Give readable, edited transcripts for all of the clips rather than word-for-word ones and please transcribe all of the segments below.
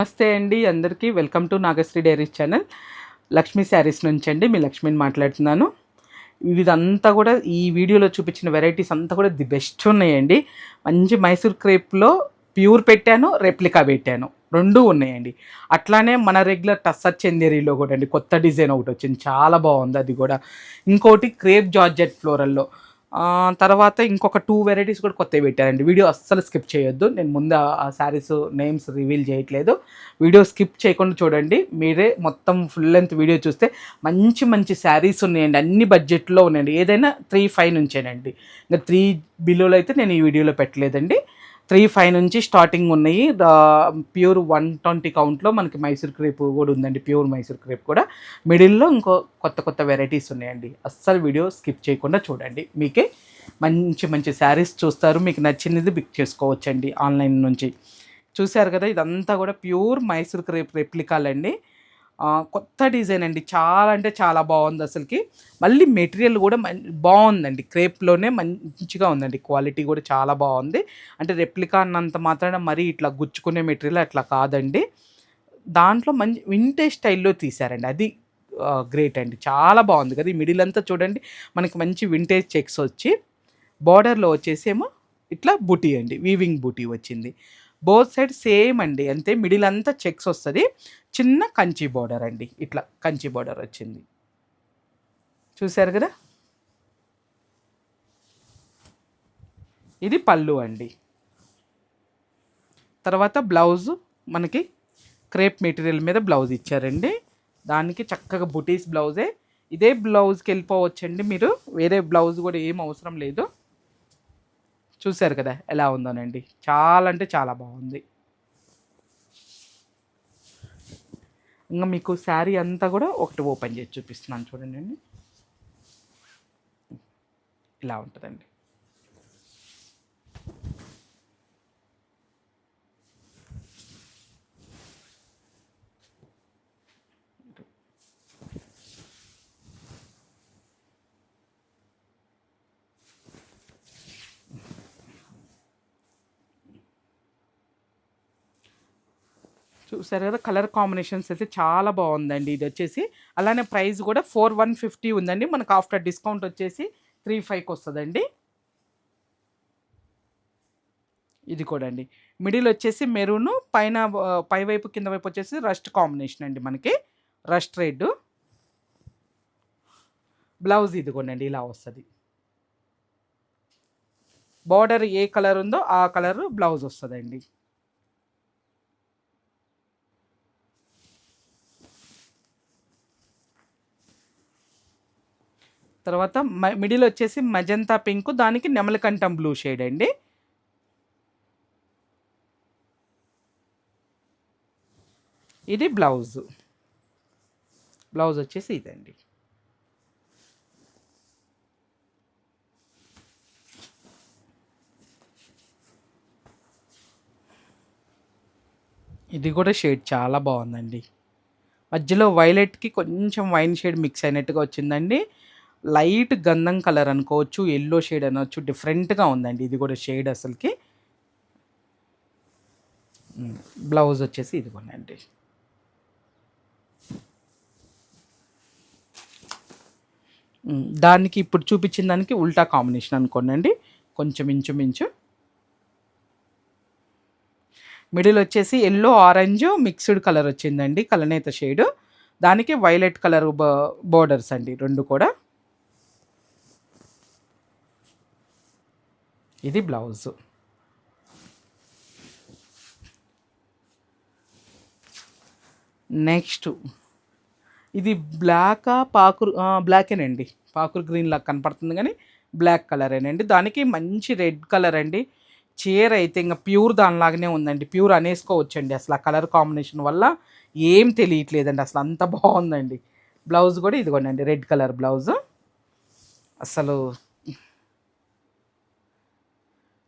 నమస్తే అండి అందరికీ welcome to Nagasri diaries channel. Lakshmi saris నుంచి అండి మీ లక్ష్మిని మాట్లాడుతున్నాను. ఇదంతా కూడా ఈ వీడియోలో చూపించిన వెరైటీస్ అంతా కూడా ది బెస్ట్ ఉన్నాయండి. మంచి మైసూర్ క్రేప్లో ప్యూర్ పెట్టాను, రెప్లికా పెట్టాను, రెండూ ఉన్నాయండి. అట్లానే మన రెగ్యులర్ టస్సర్ చందేరీలో కూడా అండి కొత్త డిజైన్ ఒకటి వచ్చింది, చాలా బాగుంది అది కూడా. ఇంకోటి క్రేప్ జార్జెట్ ఫ్లోరల్లో, తర్వాత ఇంకొక 2 వెరైటీస్ కూడా కొత్తవి పెట్టారండి. వీడియో అస్సలు స్కిప్ చేయొద్దు. నేను ముందు ఆ శారీస్ నేమ్స్ రివీల్ చేయట్లేదు, వీడియో స్కిప్ చేయకుండా చూడండి. మీరే మొత్తం ఫుల్ లెంత్ వీడియో చూస్తే మంచి మంచి శారీస్ ఉన్నాయండి, అన్ని బడ్జెట్లో ఉన్నాయండి. ఏదైనా 3-5 నుంచేనండి, ఇంకా 3 బిలోలో అయితే నేను ఈ వీడియోలో పెట్టలేదండి. 3-5 నుంచి స్టార్టింగ్ ఉన్నాయి. ప్యూర్ 120 కౌంట్లో మనకి మైసూర్ క్రేప్ కూడా ఉందండి, ప్యూర్ మైసూర్ క్రేప్ కూడా. మిడిల్లో ఇంకో కొత్త కొత్త వెరైటీస్ ఉన్నాయండి. అస్సలు వీడియో స్కిప్ చేయకుండా చూడండి, మీకే మంచి మంచి శారీస్ చూస్తారు. మీకు నచ్చినది పిక్ చేసుకోవచ్చండి ఆన్లైన్ నుంచి. చూశారు కదా, ఇదంతా కూడా ప్యూర్ మైసూర్ క్రేప్ రెప్లికాలండి. కొత్త డిజైన్ అండి, చాలా అంటే చాలా బాగుంది అసలుకి. మళ్ళీ మెటీరియల్ కూడా బాగుందండి, క్రేప్లోనే మంచిగా ఉందండి, క్వాలిటీ కూడా చాలా బాగుంది. అంటే రెప్లికా అన్నంత మాత్రాన మరీ ఇట్లా గుచ్చుకునే మెటీరియల్ అట్లా కాదండి. దాంట్లో మంచి వింటేజ్ స్టైల్లో తీశారండి, అది గ్రేట్ అండి, చాలా బాగుంది కదా. ఈ మిడిల్ అంతా చూడండి, మనకి మంచి వింటేజ్ చెక్స్ వచ్చి బార్డర్లో వచ్చేసేమో ఇట్లా బూటీ అండి, వీవింగ్ బూటీ వచ్చింది. బోత్ సైడ్ సేమ్ అండి, అంతే. మిడిల్ అంతా చెక్స్ వస్తుంది, చిన్న కంచి బార్డర్ అండి, ఇట్లా కంచి బార్డర్ వచ్చింది. చూశారు కదా, ఇది పళ్ళు అండి. తర్వాత బ్లౌజు మనకి క్రేప్ మెటీరియల్ మీద బ్లౌజ్ ఇచ్చారండి, దానికి చక్కగా బుటీస్ బ్లౌజే. ఇదే బ్లౌజ్కి వెళ్ళిపోవచ్చండి మీరు, వేరే బ్లౌజ్ కూడా ఏం అవసరం లేదు. చూశారు కదా ఎలా ఉందోనండి, చాలా అంటే చాలా బాగుంది. ఇంకా మీకు శారీ అంతా కూడా ఒకటి ఓపెన్ చేసి చూపిస్తున్నాను చూడండి అండి, ఇలా ఉంటుందండి. చూసారు కదా, కలర్ కాంబినేషన్స్ అయితే చాలా బాగుందండి. ఇది వచ్చేసి అలానే ప్రైస్ కూడా 4150 ఉందండి, మనకు ఆఫ్టర్ డిస్కౌంట్ వచ్చేసి 35కి వస్తుందండి. ఇది కూడా అండి, మిడిల్ వచ్చేసి మెరూన్, పైన పై వైపు కింద వైపు వచ్చేసి రస్ట్ కాంబినేషన్ అండి, మనకి రస్ట్ రెడ్. బ్లౌజ్ ఇది కూడా అండి ఇలా వస్తుంది, బార్డర్ ఏ కలర్ ఉందో ఆ కలర్ బ్లౌజ్ వస్తుందండి. తర్వాత మిడిల్ వచ్చేసి మజంతా పింక్, దానికి నెమలికంఠం బ్లూ షేడ్ అండి. ఇది బ్లౌజ్, బ్లౌజ్ వచ్చేసి ఇదండి. ఇది కూడా షేడ్ చాలా బాగుందండి, మధ్యలో వైలెట్కి కొంచెం వైన్ షేడ్ మిక్స్ అయినట్టుగా వచ్చిందండి. లైట్ గంధం కలర్ అనుకోవచ్చు, ఎల్లో షేడ్ అనవచ్చు, డిఫరెంట్గా ఉందండి ఇది కూడా షేడ్ అసలుకి. బ్లౌజ్ వచ్చేసి ఇది కొనండి. దానికి ఇప్పుడు చూపించిన దానికి ఉల్టా కాంబినేషన్ అనుకోండి, కొంచెం ఇంచుమించు. మిడిల్ వచ్చేసి ఎల్లో ఆరెంజ్ మిక్స్డ్ కలర్ వచ్చిందండి, కలనేత షేడ్, దానికి వైలెట్ కలర్ బోర్డర్స్ అండి రెండు కూడా. ఇది బ్లౌజ్. నెక్స్ట్ ఇది బ్లాకా బ్లాకేనండి, పాకురు గ్రీన్ లాగా కనపడుతుంది కానీ బ్లాక్ కలరేనండి, దానికి మంచి రెడ్ కలర్ అండి. చీర అయితే ఇంకా ప్యూర్ దానిలాగానే ఉందండి, ప్యూర్ అనేసుకోవచ్చండి. అసలు ఆ కలర్ కాంబినేషన్ వల్ల ఏం తెలియట్లేదండి, అసలు అంత బాగుందండి. బ్లౌజ్ కూడా ఇదిగోండి రెడ్ కలర్ బ్లౌజ్. అసలు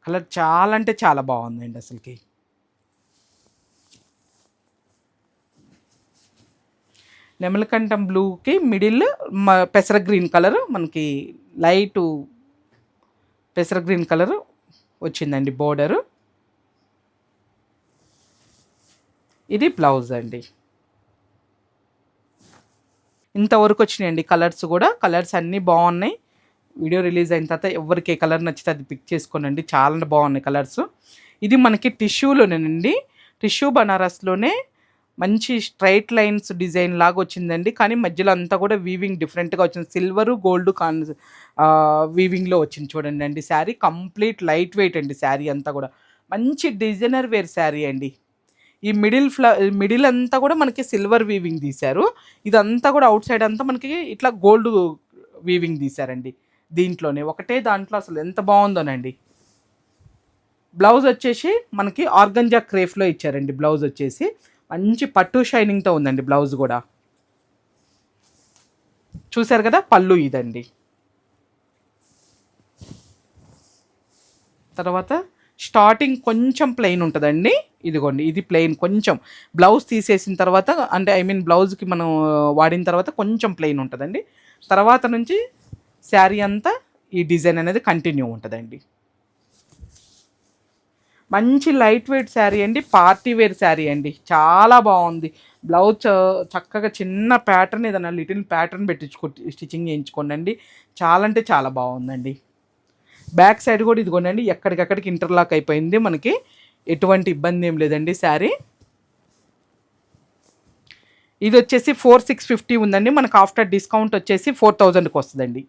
కలర్ చాలా అంటే చాలా బాగుందండి అసలుకి. నెమలికంఠం బ్లూకి మిడిల్ పెసర గ్రీన్ కలర్, మనకి లైటు పెసర గ్రీన్ కలర్ వచ్చిందండి బోర్డరు. ఇది బ్లౌజ్ అండి. ఇంతవరకు వచ్చినాయండి కలర్స్ కూడా. కలర్స్ అన్నీ బాగున్నాయి. వీడియో రిలీజ్ అయిన తర్వాత ఎవరికి ఏ కలర్ నచ్చితే అది పిక్ చేసుకోనండి. చాలా బాగున్నాయి కలర్స్. ఇది మనకి టిష్యూలోనేనండి. టిష్యూ బనారస్లోనే మంచి స్ట్రైట్ లైన్స్ డిజైన్ లాగా వచ్చిందండి. కానీ మధ్యలో అంతా కూడా వీవింగ్ డిఫరెంట్గా వచ్చింది. సిల్వరు గోల్డ్ వీవింగ్లో వచ్చింది చూడండి అండి. శారీ కంప్లీట్ లైట్ వెయిట్ అండి. శారీ అంతా కూడా మంచి డిజైనర్ వేర్ శారీ అండి. ఈ మిడిల్ అంతా కూడా మనకి సిల్వర్ వీవింగ్ తీశారు. ఇదంతా కూడా అవుట్ సైడ్ అంతా మనకి ఇట్లా గోల్డ్ వీవింగ్ తీశారండి. దీంట్లోనే ఒకటే దాంట్లో అసలు ఎంత బాగుందోనండి. బ్లౌజ్ వచ్చేసి మనకి ఆర్గంజా క్రేఫ్లో ఇచ్చారండి. బ్లౌజ్ వచ్చేసి మంచి పట్టు షైనింగ్తో ఉందండి. బ్లౌజ్ కూడా చూసారు కదా. పళ్ళు ఇదండి. తర్వాత స్టార్టింగ్ కొంచెం ప్లెయిన్ ఉంటుందండి. ఇదిగోండి, ఇది ప్లెయిన్. కొంచెం బ్లౌజ్ తీసేసిన తర్వాత, అంటే ఐ మీన్ బ్లౌజ్కి మనం వాడిన తర్వాత కొంచెం ప్లెయిన్ ఉంటుందండి. తర్వాత నుంచి శారీ అంతా ఈ డిజైన్ అనేది కంటిన్యూ ఉంటుందండి. మంచి లైట్ వెయిట్ శారీ అండి. పార్టీ వేర్ శారీ అండి. చాలా బాగుంది. బ్లౌజ్ చక్కగా చిన్న ప్యాటర్న్, ఏదైనా లిటిల్ ప్యాటర్న్ స్టిచ్చింగ్ చేయించుకోండి అండి. చాలా అంటే చాలా బాగుందండి. బ్యాక్ సైడ్ కూడా ఇదిగోండి ఎక్కడికక్కడికి ఇంటర్లాక్ అయిపోయింది. మనకి ఎటువంటి ఇబ్బంది ఏం లేదండి. శారీ ఇది వచ్చేసి 4650 ఉందండి. మనకు ఆఫ్టర్ డిస్కౌంట్ వచ్చేసి 4000కి వస్తుందండి.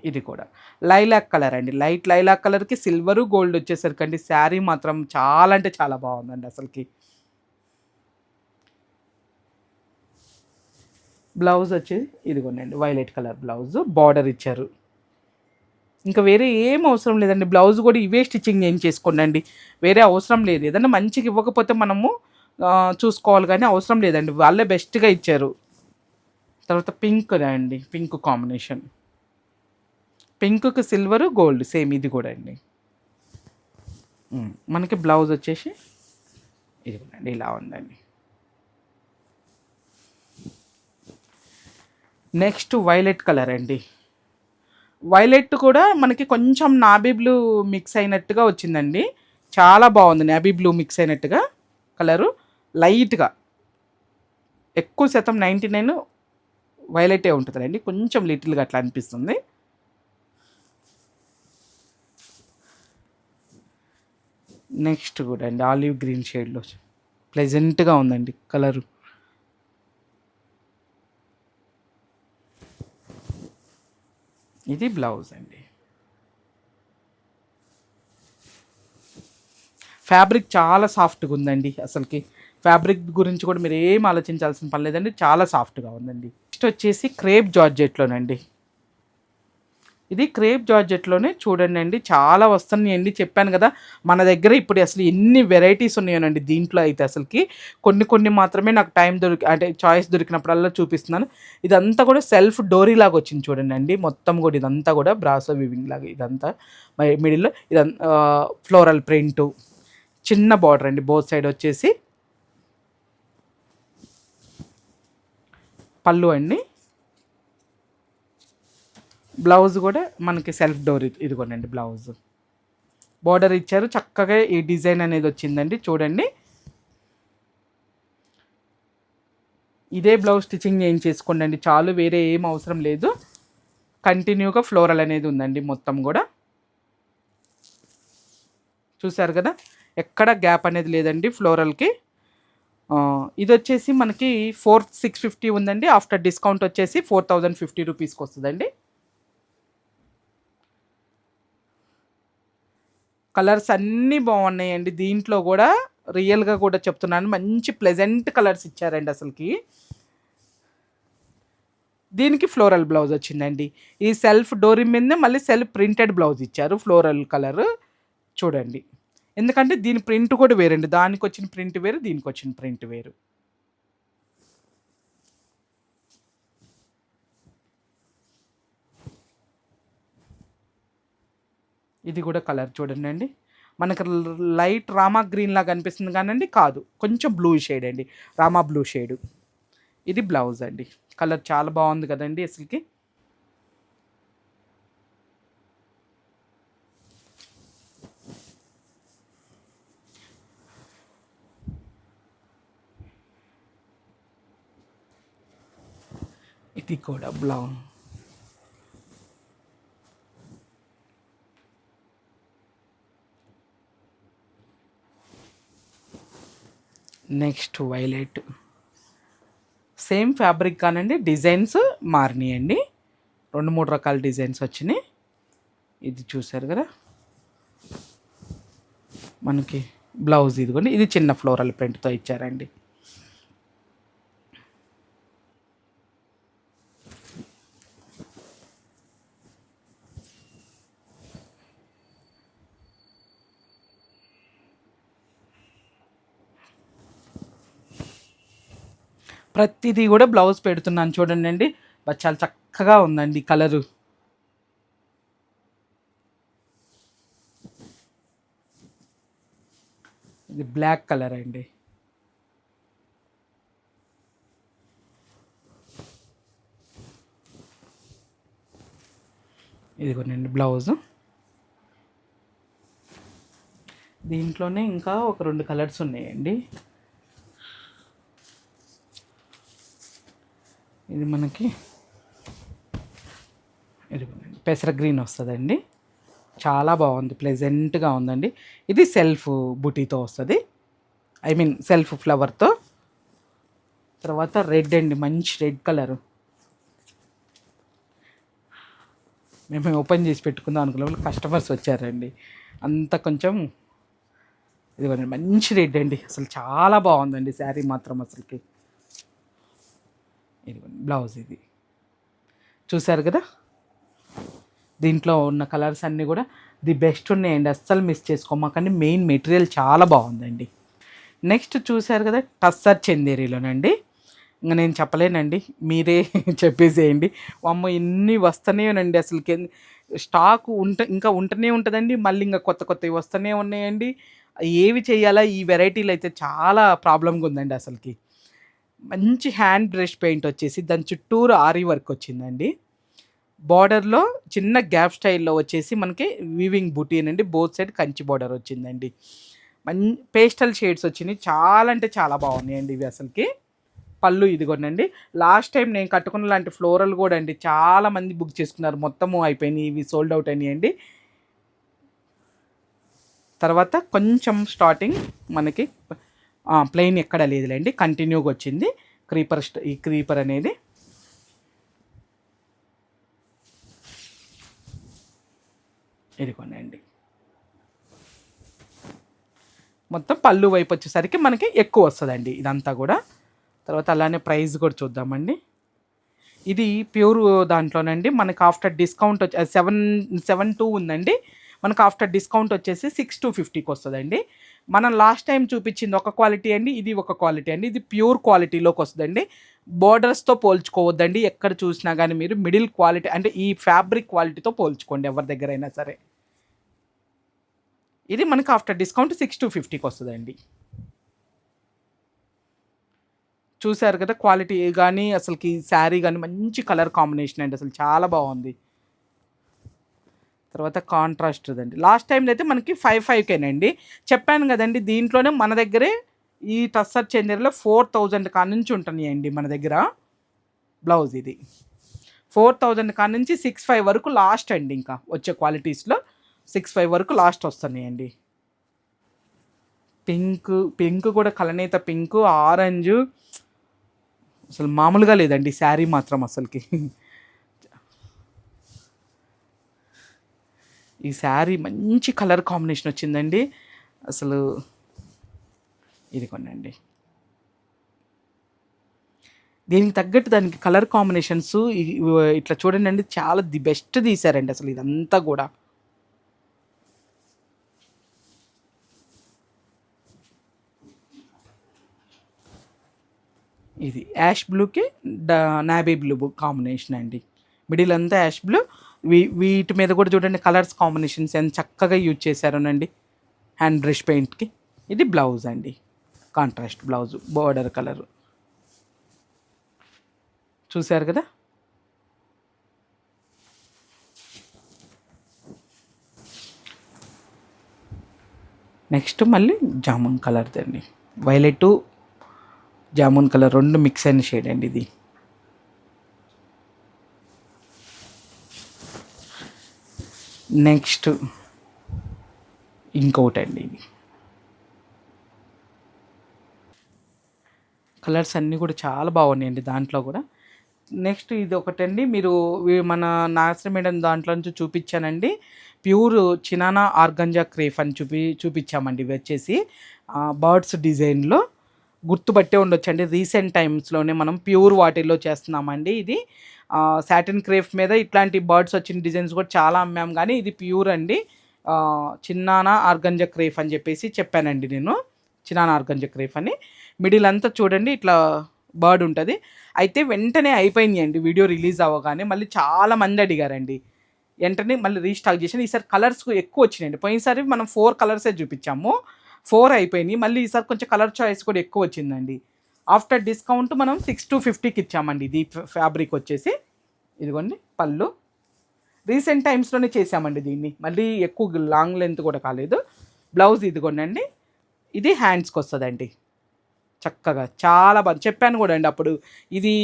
ఇది కూడా లైలాక్ కలర్ అండి. లైట్ లైలాక్ కలర్కి సిల్వరు గోల్డ్ వచ్చేసరికి అండి శారీ మాత్రం చాలా అంటే చాలా బాగుందండి అసలుకి. బ్లౌజ్ వచ్చేసి ఇదిగోండి వైలెట్ కలర్ బ్లౌజ్, బార్డర్ ఇచ్చారు. ఇంకా వేరే ఏం అవసరం లేదండి. బ్లౌజ్ కూడా ఇవే స్టిచ్చింగ్ ఏం చేసుకోండి. వేరే అవసరం లేదు. ఏదన్నా మంచిగా ఇవ్వకపోతే మనము చూసుకోవాలి, కానీ అవసరం లేదండి. వాళ్ళే బెస్ట్గా ఇచ్చారు. తర్వాత పింక్ అండి, పింక్ కాంబినేషన్. పింక్కి సిల్వరు గోల్డ్ సేమ్ ఇది కూడా అండి. మనకి బ్లౌజ్ వచ్చేసి ఇది అండి ఇలా ఉందండి. నెక్స్ట్ వైలెట్ కలర్ అండి. వైలెట్ కూడా మనకి కొంచెం నాబీ బ్లూ మిక్స్ అయినట్టుగా వచ్చిందండి. చాలా బాగుంది. నాబీ బ్లూ మిక్స్ అయినట్టుగా కలరు, లైట్గా. ఎక్కువ శాతం 99 వైలెటే ఉంటుందండి. కొంచెం లిటిల్గా అట్లా అనిపిస్తుంది. నెక్స్ట్ కూడా అండి ఆలివ్ గ్రీన్ షేడ్లో ప్లెజెంట్గా ఉందండి కలరు. ఇది బ్లౌజ్ అండి. ఫ్యాబ్రిక్ చాలా సాఫ్ట్గా ఉందండి. అసలుకి ఫ్యాబ్రిక్ గురించి కూడా మీరు ఏం ఆలోచించాల్సిన పని లేదండి. చాలా సాఫ్ట్గా ఉందండి. నెక్స్ట్ వచ్చేసి క్రేప్ జార్జెట్లోనండి. ఇది క్రేప్ జార్జెట్లోనే చూడండి అండి. చాలా వస్తున్నాయండి. చెప్పాను కదా మన దగ్గర ఇప్పుడు అసలు ఎన్ని వెరైటీస్ ఉన్నాయోనండి దీంట్లో అయితే. అసలుకి కొన్ని మాత్రమే నాకు టైం అంటే చాయిస్ దొరికినప్పుడల్లా చూపిస్తున్నాను. ఇదంతా కూడా సెల్ఫ్ డోరీ లాగా వచ్చింది చూడండి అండి. మొత్తం కూడా ఇదంతా కూడా బ్రాసో వివింగ్ లాగా ఇదంతా మిడిల్లో ఇదంతా ఫ్లోరల్ ప్రింటు, చిన్న బార్డర్ అండి. బోత్ సైడ్ వచ్చేసి పళ్ళు అండి. బ్లౌజ్ కూడా మనకి సెల్ఫ్ డోర్ ఇదిగోనండి. బ్లౌజ్ బార్డర్ ఇచ్చారు. చక్కగా ఈ డిజైన్ అనేది వచ్చిందండి చూడండి. ఇదే బ్లౌజ్ స్టిచ్చింగ్ ఏం చేసుకోండి అండి చాలు. వేరే ఏం అవసరం లేదు. కంటిన్యూగా ఫ్లోరల్ అనేది ఉందండి మొత్తం కూడా. చూసారు కదా, ఎక్కడ గ్యాప్ అనేది లేదండి ఫ్లోరల్కి. ఇది వచ్చేసి మనకి 4650 ఉందండి. ఆఫ్టర్ డిస్కౌంట్ వచ్చేసి 4050 రూపీస్కి వస్తుందండి. కలర్స్ అన్నీ బాగున్నాయండి. దీంట్లో కూడా రియల్గా కూడా చెప్తున్నాను, మంచి ప్లెజెంట్ కలర్స్ ఇచ్చారండి అసలుకి. దీనికి ఫ్లోరల్ బ్లౌజ్ వచ్చిందండి. ఈ సెల్ఫ్ డోరీ మీద మళ్ళీ సెల్ఫ్ ప్రింటెడ్ బ్లౌజ్ ఇచ్చారు ఫ్లోరల్ కలర్ చూడండి. ఎందుకంటే దీని ప్రింట్ కూడా వేరండి. దానికి వచ్చిన ప్రింట్ వేరు, దీనికి వచ్చిన ప్రింట్ వేరు. ఇది కూడా కలర్ చూడండి అండి. మనకు లైట్ రామా గ్రీన్ లాగా అనిపిస్తుంది కానండి, కాదు, కొంచెం బ్లూ షేడ్ అండి, రామా బ్లూ షేడు. ఇది బ్లౌజ్ అండి. కలర్ చాలా బాగుంది కదండి అసలుకి. ఇది కూడా blouse. Next violet, same fabric కానండి, డిజైన్స్ మారినాయండి. 2-3 రకాల డిజైన్స్ వచ్చినాయి. ఇది చూసారు కదా మనకి బ్లౌజ్. ఇదిగోండి, ఇది చిన్న ఫ్లోరల్ ప్రింట్తో ఇచ్చారండి. ప్రతిదీ కూడా బ్లౌజ్ పెడుతున్నాను చూడండి అండి. చాలా చక్కగా ఉందండి కలరు. ఇది బ్లాక్ కలర్ అండి. ఇదిగోనండి బ్లౌజు. దీంట్లోనే ఇంకా ఒక 2 కలర్స్ ఉన్నాయండి. ఇది మనకి ఇదిగోనండి పెసర గ్రీన్ వస్తుందండి. చాలా బాగుంది, ప్లెజెంట్గా ఉందండి. ఇది సెల్ఫ్ బుటీతో వస్తుంది, ఐ మీన్ సెల్ఫ్ ఫ్లవర్తో. తర్వాత రెడ్ అండి, మంచి రెడ్ కలరు. మేము ఓపెన్ చేసి పెట్టుకుందాం అనుకున్న కస్టమర్స్ వచ్చారండి. అంత కొంచెం ఇదిగోండి మంచి రెడ్ అండి, అసలు చాలా బాగుందండి శారీ మాత్రం అసలుకి. ఇదిగోండి బ్లౌజ్. ఇది చూసారు కదా, దీంట్లో ఉన్న కలర్స్ అన్నీ కూడా ది బెస్ట్ ఉన్నాయండి, అస్సలు మిస్ చేసుకోమాకండి. మెయిన్ మెటీరియల్ చాలా బాగుందండి. నెక్స్ట్ చూసారు కదా టస్సర్ చందేరిలోనండి. ఇంకా నేను చెప్పలేనండి, మీరే చెప్పేసేయండి. అమ్మ ఇన్ని వస్తూనేనండి, అసలుకి స్టాక్ ఇంకా ఉంటూనే ఉంటుందండి. మళ్ళీ ఇంకా కొత్త కొత్తవి వస్తూనే ఉన్నాయండి. ఏవి చేయాలా ఈ వెరైటీలు అయితే చాలా ప్రాబ్లంగా ఉందండి అసలుకి. మంచి హ్యాండ్ బ్రష్ పెయింట్ వచ్చేసి దాని చుట్టూరు ఆరీ వర్క్ వచ్చిందండి. బార్డర్లో చిన్న గ్యాప్ స్టైల్లో వచ్చేసి మనకి వీవింగ్ బూటీ అండి, బోత్ సైడ్ కంచి బార్డర్ వచ్చిందండి. పేస్టల్ షేడ్స్ వచ్చినాయి, చాలా అంటే చాలా బాగున్నాయండి ఇవి అసలుకి. పళ్ళు ఇదిగోనండి. లాస్ట్ టైం నేను కట్టుకున్న లాంటి ఫ్లోరల్ కూడా అండి చాలామంది బుక్ చేసుకున్నారు, మొత్తము అయిపోయినాయి, ఇవి సోల్డ్ అవుట్ అయినాయండి. తర్వాత కొంచెం స్టార్టింగ్ మనకి ప్లెయిన్ ఎక్కడ లేదులేండి, కంటిన్యూగా వచ్చింది ఈ క్రీపర్ అనేది. ఇదిగోనండి మొత్తం పళ్ళు వైపు వచ్చేసరికి మనకి ఎక్కువ వస్తుందండి ఇదంతా కూడా. తర్వాత అలానే ప్రైస్ కూడా చూద్దామండి. ఇది ప్యూర్ దాంట్లోనండి మనకు ఆఫ్టర్ డిస్కౌంట్ వచ్చి 772 ఉందండి. మనకు ఆఫ్టర్ డిస్కౌంట్ వచ్చేసి 6250కి వస్తుందండి. మనం లాస్ట్ టైం చూపించింది ఒక క్వాలిటీ అండి, ఇది ఒక క్వాలిటీ అండి. ఇది ప్యూర్ క్వాలిటీలోకి వస్తుందండి. బోర్డర్స్తో పోల్చుకోవద్దండి, ఎక్కడ చూసినా కానీ మీరు మిడిల్ క్వాలిటీ అంటే ఈ ఫ్యాబ్రిక్ క్వాలిటీతో పోల్చుకోండి ఎవరి దగ్గర అయినా సరే. ఇది మనకు ఆఫ్టర్ డిస్కౌంట్ 6250కి వస్తుందండి. చూసారు కదా క్వాలిటీ కానీ అసలుకి శారీ కానీ మంచి కలర్ కాంబినేషన్ అండి, అసలు చాలా బాగుంది. తర్వాత కాంట్రాస్ట్ అండి. లాస్ట్ టైంలో అయితే మనకి 55కేనండి చెప్పాను కదండి. దీంట్లోనే మన దగ్గరే ఈ టస్సర్ చందేరిలో 4000 కాడ నుంచి ఉంటున్నాయండి మన దగ్గర. బ్లౌజ్ ఇది 4000 కాడ నుంచి 65 వరకు లాస్ట్ అండి. ఇంకా వచ్చే క్వాలిటీస్లో 65 వరకు లాస్ట్ వస్తున్నాయండి. పింక్ కూడా కలనేత పింక్, ఆరెంజ్, అసలు మామూలుగా లేదండి శారీ మాత్రం అసలుకి. ఈ శారీ మంచి కలర్ కాంబినేషన్ వచ్చిందండి అసలు. ఇది కొనండి, దీనికి తగ్గట్టు దానికి కలర్ కాంబినేషన్స్ ఇట్లా చూడండి అండి, చాలా ది బెస్ట్ తీశారండి అసలు ఇదంతా కూడా. ఇది యాష్ బ్లూకి నాబీ బ్లూ కాంబినేషన్ అండి. మిడిల్ అంతా యాష్ బ్లూ. వీటి మీద కూడా చూడండి కలర్స్ కాంబినేషన్స్ ఎంత చక్కగా యూజ్ చేశారోనండి హ్యాండ్ బ్రష్ పెయింట్కి. ఇది బ్లౌజ్ అండి, కాంట్రాస్ట్ బ్లౌజ్, బోర్డర్ కలరు చూశారు కదా. నెక్స్ట్ మళ్ళీ జామున్ కలర్ది అండి, వైలెట్ జామున్ కలర్ 2 మిక్స్ అయిన షేడ్ అండి ఇది. నెక్స్ట్ ఇంకోటండి, ఇది కలర్స్ అన్నీ కూడా చాలా బాగున్నాయండి దాంట్లో కూడా. నెక్స్ట్ ఇది ఒకటండి, మీరు మన నాగశ్రీ మేడం దాంట్లో నుంచి చూపించానండి, ప్యూర్ చినానా ఆర్గంజా క్రేఫ్ అని చూపించామండి. ఇవి వచ్చేసి బర్డ్స్ డిజైన్లో గుర్తుపట్టే ఉండొచ్చండి. రీసెంట్ టైమ్స్లోనే మనం ప్యూర్ వాటిల్లో చేస్తున్నామండి. ఇది సాటిన్ క్రేఫ్ మీద ఇట్లాంటి బర్డ్స్ వచ్చిన డిజైన్స్ కూడా చాలా అమ్మాం, కానీ ఇది ప్యూర్ అండి. చిన్నానా ఆర్గంజా క్రేఫ్ అని చెప్పేసి చెప్పానండి నేను, చిన్నానా ఆర్గంజా క్రేఫ్ అని. మిడిల్ అంతా చూడండి ఇట్లా బర్డ్ ఉంటుంది. అయితే వెంటనే అయిపోయింది అండి వీడియో రిలీజ్ అవ్వగానే. మళ్ళీ చాలా మంది అడిగారండి, వెంటనే మళ్ళీ రీస్టాక్ చేసాను. ఈసారి కలర్స్ ఎక్కువ వచ్చినాయండి. పోయినసారి మనం 4 కలర్సే చూపించాము, 4 అయిపోయినాయి. మళ్ళీ ఈసారి కొంచెం కలర్ చాయిస్ కూడా ఎక్కువ వచ్చిందండి. ఆఫ్టర్ డిస్కౌంట్ మనం 6,250కి ఇచ్చామండి. ఇది ఫ్యాబ్రిక్ వచ్చేసి ఇదిగోండి పళ్ళు. రీసెంట్ టైమ్స్లోనే చేసామండి దీన్ని, మళ్ళీ ఎక్కువ లాంగ్ లెంత్ కూడా కాలేదు. బ్లౌజ్ ఇదిగోండి, ఇది హ్యాండ్స్కి వస్తుందండి. చక్కగా చాలా బాగా చెప్పాను కూడా అండి అప్పుడు, ఇది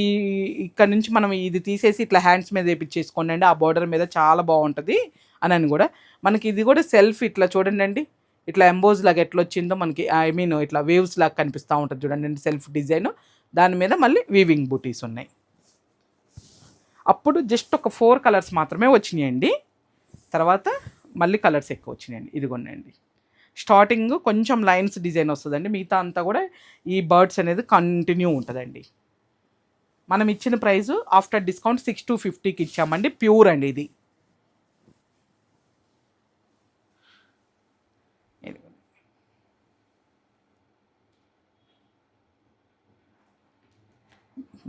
ఇక్కడ నుంచి మనం ఇది తీసేసి ఇట్లా హ్యాండ్స్ మీద వేయించేసుకోండి అండి, ఆ బార్డర్ మీద చాలా బాగుంటుంది అని కూడా. మనకి ఇది కూడా సెల్ఫ్ ఇట్లా చూడండి అండి, ఇట్లా ఎంబోజ్ లాగా ఎట్లా వచ్చిందో మనకి, ఐ మీన్ ఇట్లా వేవ్స్ లాగా కనిపిస్తూ ఉంటుంది చూడండి అండి, సెల్ఫ్ డిజైన్. దాని మీద మళ్ళీ వీవింగ్ బూటీస్ ఉన్నాయి. అప్పుడు జస్ట్ ఒక 4 కలర్స్ మాత్రమే వచ్చినాయండి, తర్వాత మళ్ళీ కలర్స్ ఎక్కువ వచ్చినాయండి. ఇదిగోండి స్టార్టింగ్ కొంచెం లైన్స్ డిజైన్ వస్తుందండి, మిగతా అంతా కూడా ఈ బర్డ్స్ అనేది కంటిన్యూ ఉంటుందండి. మనం ఇచ్చిన ప్రైస్ ఆఫ్టర్ డిస్కౌంట్ 6,250కి ఇచ్చామండి. ప్యూర్ అండి ఇది.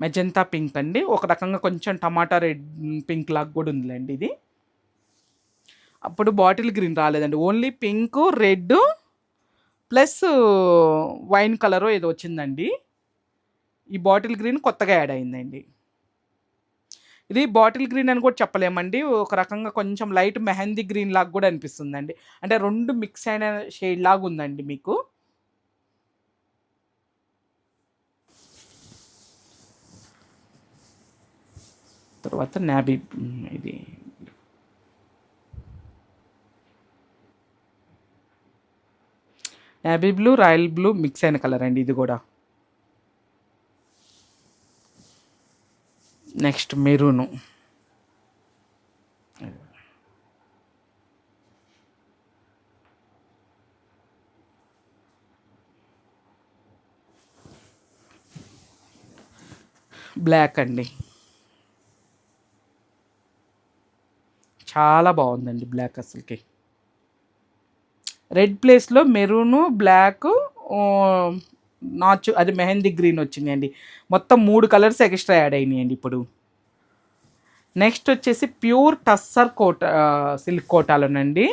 మెజంతా పింక్ అండి, ఒక రకంగా కొంచెం టమాటా రెడ్ పింక్ లాగా కూడా ఉందిలేండి ఇది. అప్పుడు బాటిల్ గ్రీన్ రాలేదండి, only pink red plus wine colour ఏదో వచ్చిందండి. ఈ బాటిల్ గ్రీన్ కొత్తగా యాడ్ అయిందండి. ఇది బాటిల్ గ్రీన్ అని కూడా చెప్పలేమండి, ఒక రకంగా కొంచెం లైట్ మెహందీ గ్రీన్ లాగా కూడా అనిపిస్తుందండి. అంటే 2 మిక్స్ అయిన షేడ్ లాగా ఉందండి మీకు. తర్వాత నాబీ, ఇది నాబీ బ్లూ రాయల్ బ్లూ మిక్స్ అయిన కలర్ అండి ఇది కూడా. నెక్స్ట్ మెరూను, బ్లాక్ అండి, చాలా బాగుందండి బ్లాక్ అసలుకి. రెడ్ ప్లేస్లో మెరూను బ్లాక్ నాచు అది మెహందీ గ్రీన్ వచ్చినాయండి. మొత్తం 3 కలర్స్ ఎక్స్ట్రా యాడ్ అయినాయండి ఇప్పుడు. నెక్స్ట్ వచ్చేసి ప్యూర్ టస్సర్ కోట సిల్క్ కోటాలోనండి,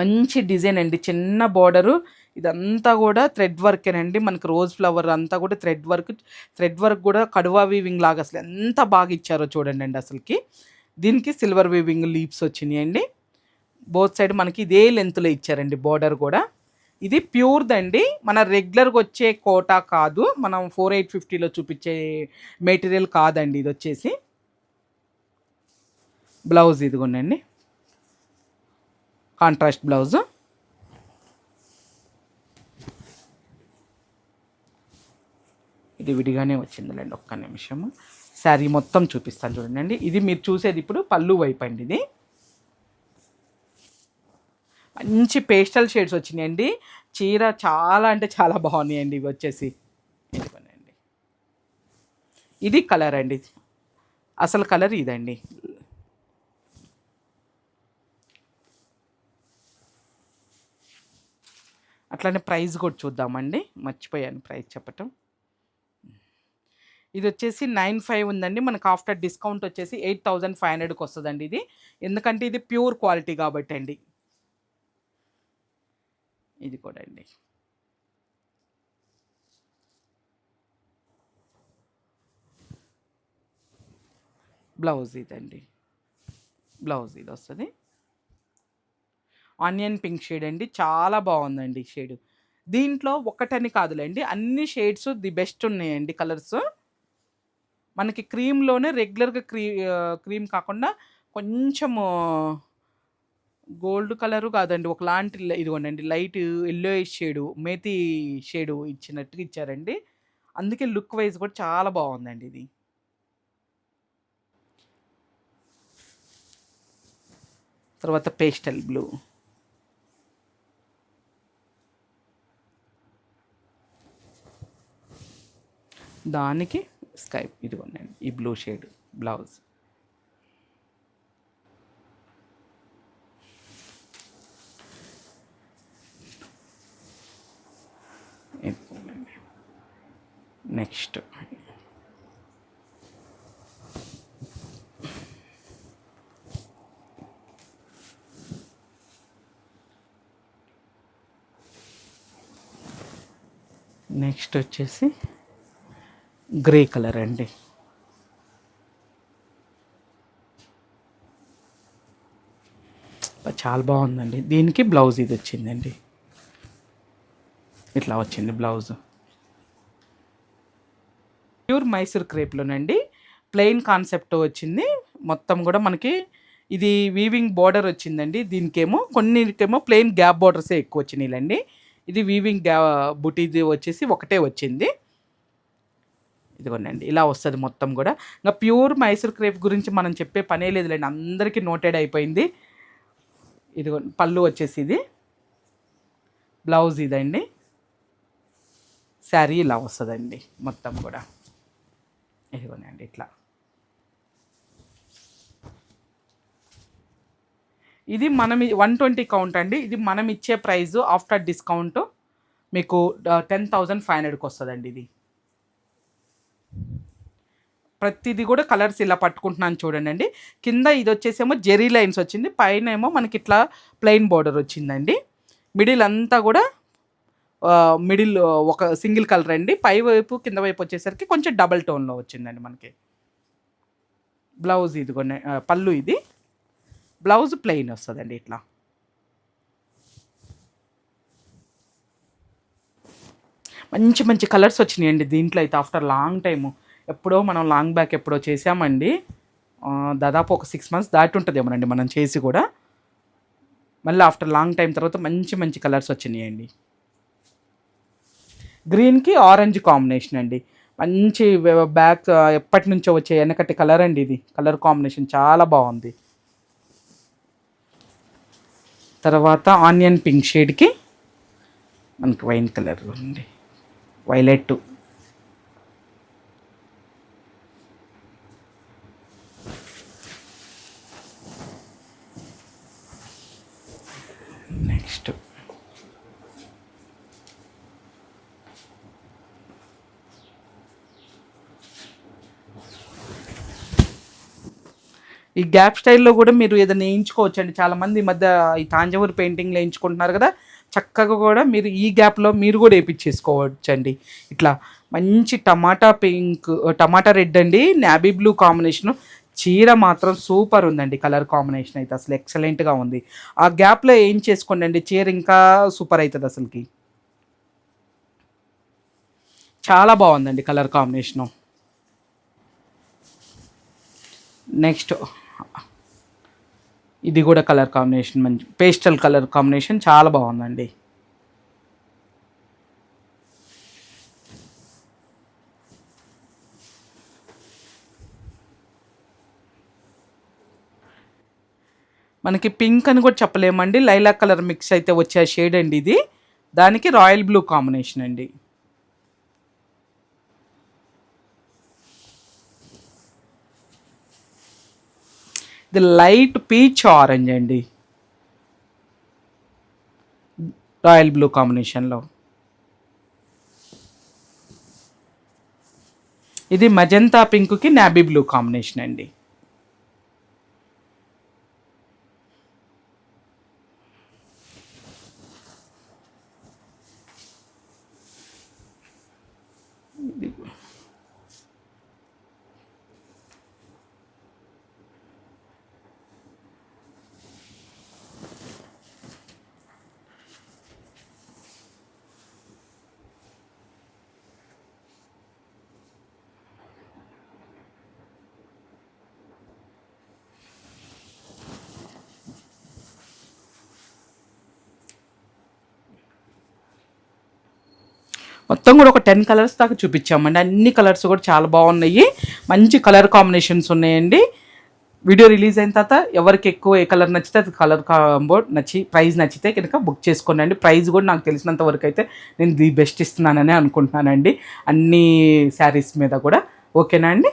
మంచి డిజైన్ అండి, చిన్న బార్డరు. ఇదంతా కూడా థ్రెడ్ వర్కేనండి, మనకి రోజ్ ఫ్లవర్ అంతా కూడా థ్రెడ్ వర్క్ కూడా కడువా వీవింగ్ లాగా అసలు ఎంత బాగా ఇచ్చారో చూడండి అండి అసలుకి. దీనికి సిల్వర్ వీవింగ్ లీవ్స్ వచ్చినాయండి. బోత్ సైడ్ మనకి ఇదే లెంత్లో ఇచ్చారండి బార్డర్ కూడా. ఇది ప్యూర్దండి, మన రెగ్యులర్గా వచ్చే కోటా కాదు, మనం 4,850లో చూపించే మెటీరియల్ కాదండి ఇది వచ్చేసి. బ్లౌజ్ ఇదిగోండి కాంట్రాస్ట్ బ్లౌజ్. ఇది విడిగానే వచ్చిందిలేండి, ఒక్క నిమిషము. శారీ మొత్తం చూపిస్తాను చూడండి. ఇది మీరు చూసేది ఇప్పుడు పళ్ళు వైపు అండి. ఇది మంచి పేస్టల్ షేడ్స్ వచ్చినాయండి. చీర చాలా అంటే చాలా బాగున్నాయండి ఇవి వచ్చేసి. ఇదిగోనండి, ఇది కలర్ అండి, అసలు కలర్ ఇదండి. అట్లానే ప్రైస్ కూడా చూద్దామండి, మర్చిపోయాను ప్రైస్ చెప్పటం. ఇది వచ్చేసి 9,500 ఉందండి, మనకు ఆఫ్టర్ డిస్కౌంట్ వచ్చేసి 8,500కి వస్తుందండి ఇది, ఎందుకంటే ఇది ప్యూర్ క్వాలిటీ కాబట్టి అండి. ఇది కూడా అండి, బ్లౌజ్ ఇదండి, బ్లౌజ్ ఇది వస్తుంది. ఆనియన్ పింక్ షేడ్ అండి, చాలా బాగుందండి షేడ్. దీంట్లో ఒకటని కాదులేండి, అన్ని షేడ్స్ ది బెస్ట్ ఉన్నాయండి కలర్స్. మనకి క్రీమ్లోనే రెగ్యులర్గా క్రీమ్ కాకుండా కొంచెము గోల్డ్ కలరు కాదండి, ఒకలాంటి ఇదిగోండి light yellow shade, methi shade ఇచ్చినట్టుగా ఇచ్చారండి. అందుకే లుక్ వైజ్ కూడా చాలా బాగుందండి ఇది. తర్వాత పేస్టల్ బ్లూ, దానికి స్కై ఇదిగోండి ఈ blue shade blouse. Next next వచ్చేసి గ్రే కలర్ అండి. చాలా బాగుందండి. దీనికి బ్లౌజ్ ఇది వచ్చిందండి, ఇట్లా వచ్చింది బ్లౌజ్. ప్యూర్ మైసూర్ క్రేప్లోనండి, ప్లెయిన్ కాన్సెప్ట్ వచ్చింది మొత్తం కూడా. మనకి ఇది వీవింగ్ బార్డర్ వచ్చిందండి. దీనికేమో కొన్నికేమో ప్లెయిన్ గ్యాప్ బార్డర్సే ఎక్కువ వచ్చినాయిలండి. ఇది వీవింగ్ బుటీది వచ్చేసి ఒకటే వచ్చింది. ఇదిగోండి ఇలా వస్తుంది మొత్తం కూడా. ఇంకా ప్యూర్ మైసూర్ క్రేప్ గురించి మనం చెప్పే పనే లేదులేండి, అందరికీ నోటెడ్ అయిపోయింది. ఇదిగో పళ్ళు వచ్చేసి ఇది, బ్లౌజ్ ఇదండి, శారీ ఇలా వస్తుందండి మొత్తం కూడా. ఇదిగోనండి ఇట్లా. ఇది మనం 120 కౌంట్ అండి. ఇది మనం ఇచ్చే ప్రైస్ ఆఫ్టర్ డిస్కౌంట్ మీకు 10,500కి వస్తుందండి. ఇది ప్రతిదీ కూడా కలర్స్ ఇలా పట్టుకుంటున్నాను చూడండి. కింద ఇది వచ్చేసేమో జెరీ లైన్స్ వచ్చింది, పైన ఏమో మనకి ఇట్లా ప్లెయిన్ బార్డర్ వచ్చిందండి. మిడిల్ అంతా కూడా మిడిల్ ఒక సింగిల్ కలర్ అండి. పై వైపు కింద వైపు వచ్చేసరికి కొంచెం డబల్ టోన్లో వచ్చిందండి మనకి. బ్లౌజ్ ఇది కొన్ని పళ్ళు, ఇది బ్లౌజ్ ప్లెయిన్ వస్తుందండి ఇట్లా. మంచి మంచి కలర్స్ వచ్చినాయండి దీంట్లో అయితే. ఆఫ్టర్ లాంగ్ టైము, ఎప్పుడో మనం లాంగ్ బ్యాక్ ఎప్పుడో చేసామండి, దాదాపు ఒక 6 months దాటి ఉంటుందేమోనండి మనం చేసి కూడా. మళ్ళీ ఆఫ్టర్ లాంగ్ టైం తర్వాత మంచి మంచి కలర్స్ వచ్చినాయండి. గ్రీన్కి ఆరెంజ్ కాంబినేషన్ అండి, మంచి బ్యాక్ ఎప్పటి నుంచో వచ్చే వెనకటి కలర్ అండి. ఇది కలర్ కాంబినేషన్ చాలా బాగుంది. తర్వాత ఆనియన్ పింక్ షేడ్కి మనకి వైన్ కలర్ ఉంది, వైలెట్. నెక్స్ట్ ఈ గ్యాప్ స్టైల్లో కూడా మీరు ఏదైనా వేయించుకోవచ్చండి. చాలామంది ఈ మధ్య ఈ తాంజావూరు పెయింటింగ్లు వేయించుకుంటున్నారు కదా, చక్కగా కూడా మీరు ఈ గ్యాప్లో మీరు కూడా వేయించేసుకోవచ్చండి. ఇట్లా మంచి టమాటా పింక్, టమాటా రెడ్ అండి, నాబీ బ్లూ కాంబినేషను. చీర మాత్రం సూపర్ ఉందండి, కలర్ కాంబినేషన్ అయితే అసలు ఎక్సలెంట్గా ఉంది. ఆ గ్యాప్లో ఏం చేసుకోండి అండి, చీర ఇంకా సూపర్ అవుతుంది అసలుకి. చాలా బాగుందండి కలర్ కాంబినేషను. నెక్స్ట్ ఇది కూడా కలర్ కాంబినేషన్ మంచి పేస్టల్ కలర్ కాంబినేషన్, చాలా బాగుందండి. మనకి పింక్ అని కూడా చెప్పలేమండి, లైలాక్ కలర్ మిక్స్ అయితే వచ్చే షేడ్ అండి ఇది. దానికి రాయల్ బ్లూ కాంబినేషన్ అండి. ఇది లైట్ పీచ్ ఆరెంజ్ అండి, రాయల్ బ్లూ కాంబినేషన్లో. ఇది మజంతా పింక్కి నాబీ బ్లూ కాంబినేషన్ అండి. మొత్తం కూడా ఒక 10 కలర్స్ దాకా చూపించామండి. అన్ని కలర్స్ కూడా చాలా బాగున్నాయి, మంచి కలర్ కాంబినేషన్స్ ఉన్నాయండి. వీడియో రిలీజ్ అయిన తర్వాత ఎవరికి ఎక్కువ ఏ కలర్ నచ్చితే అది కలర్ కాంబో ప్రైస్ నచ్చితే కనుక బుక్ చేసుకోండి. ప్రైస్ కూడా నాకు తెలిసినంత వరకు అయితే నేను ది బెస్ట్ ఇస్తున్నానని అనుకుంటున్నానండి అన్ని శారీస్ మీద కూడా. ఓకేనా అండి.